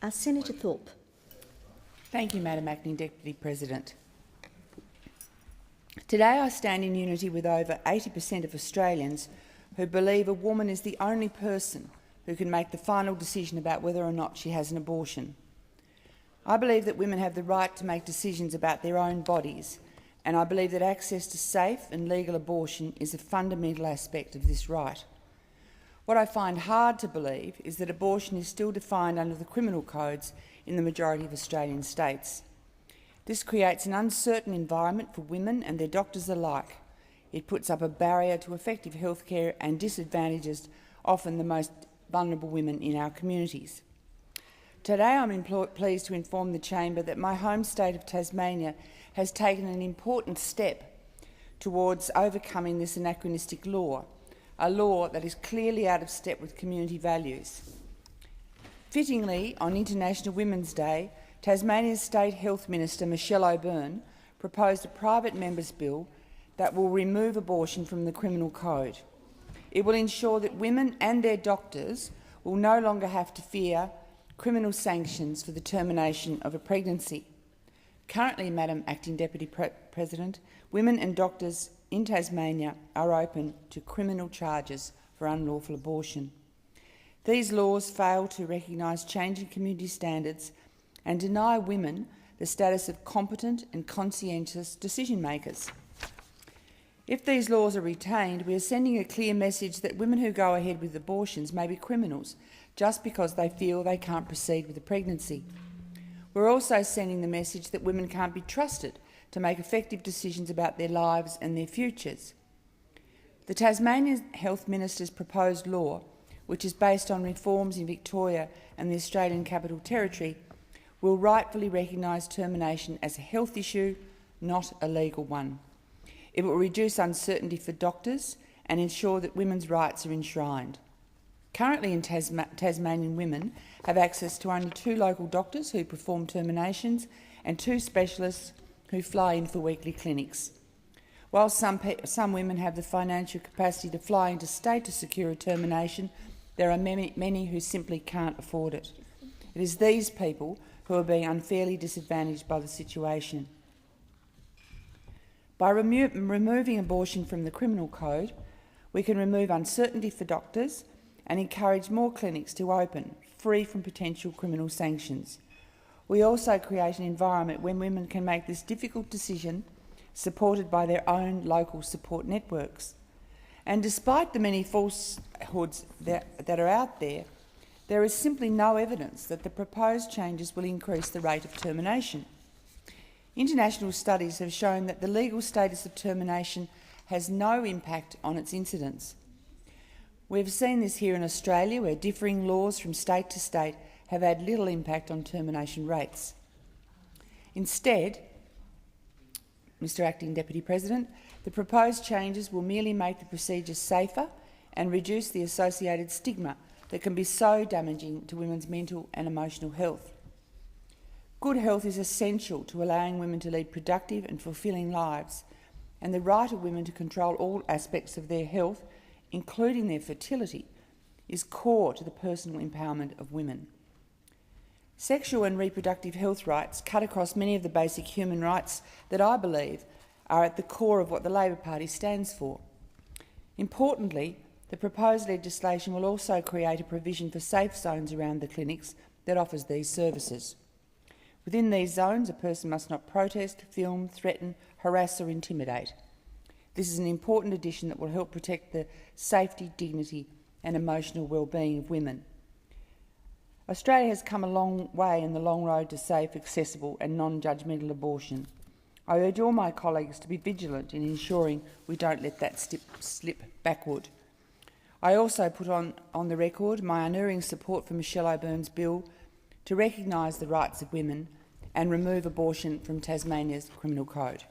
Senator Thorp. Thank you, Madam Acting Deputy President. Today I stand in unity with over 80% of Australians who believe a woman is the only person who can make the final decision about whether or not she has an abortion. I believe that women have the right to make decisions about their own bodies, and I believe that access to safe and legal abortion is a fundamental aspect of this right. What I find hard to believe is that abortion is still defined under the criminal codes in the majority of Australian states. This creates an uncertain environment for women and their doctors alike. It puts up a barrier to effective healthcare and disadvantages often the most vulnerable women in our communities. Today I'm pleased to inform the Chamber that my home state of Tasmania has taken an important step towards overcoming this anachronistic law, a law that is clearly out of step with community values. Fittingly, on International Women's Day, Tasmania's State Health Minister Michelle O'Byrne proposed a private member's bill that will remove abortion from the criminal code. It will ensure that women and their doctors will no longer have to fear criminal sanctions for the termination of a pregnancy. Currently, Madam Acting Deputy President, women and doctors in Tasmania are open to criminal charges for unlawful abortion. These laws fail to recognise changing community standards and deny women the status of competent and conscientious decision-makers. If these laws are retained, we are sending a clear message that women who go ahead with abortions may be criminals just because they feel they can't proceed with a pregnancy. We're also sending the message that women can't be trusted to make effective decisions about their lives and their futures. The Tasmanian Health Minister's proposed law, which is based on reforms in Victoria and the Australian Capital Territory, will rightfully recognise termination as a health issue, not a legal one. It will reduce uncertainty for doctors and ensure that women's rights are enshrined. Currently in Tasmanian women have access to only 2 local doctors who perform terminations and 2 specialists who fly in for weekly clinics. While some women have the financial capacity to fly into state to secure a termination, there are many who simply can't afford it. It is these people who are being unfairly disadvantaged by the situation. By removing abortion from the criminal code, we can remove uncertainty for doctors and encourage more clinics to open, free from potential criminal sanctions. We also create an environment when women can make this difficult decision supported by their own local support networks. And despite the many falsehoods that are out there, there is simply no evidence that the proposed changes will increase the rate of termination. International studies have shown that the legal status of termination has no impact on its incidence. We've seen this here in Australia, where differing laws from state to state have had little impact on termination rates. Instead, Mr Acting Deputy President, the proposed changes will merely make the procedures safer and reduce the associated stigma that can be so damaging to women's mental and emotional health. Good health is essential to allowing women to lead productive and fulfilling lives, and the right of women to control all aspects of their health, including their fertility, is core to the personal empowerment of women. Sexual and reproductive health rights cut across many of the basic human rights that I believe are at the core of what the Labor Party stands for. Importantly, the proposed legislation will also create a provision for safe zones around the clinics that offers these services. Within these zones, a person must not protest, film, threaten, harass or intimidate. This is an important addition that will help protect the safety, dignity and emotional well-being of women. Australia has come a long way in the long road to safe, accessible and non-judgmental abortion. I urge all my colleagues to be vigilant in ensuring we don't let that slip backward. I also put on the record my unerring support for Michelle O'Byrne's bill to recognise the rights of women and remove abortion from Tasmania's criminal code.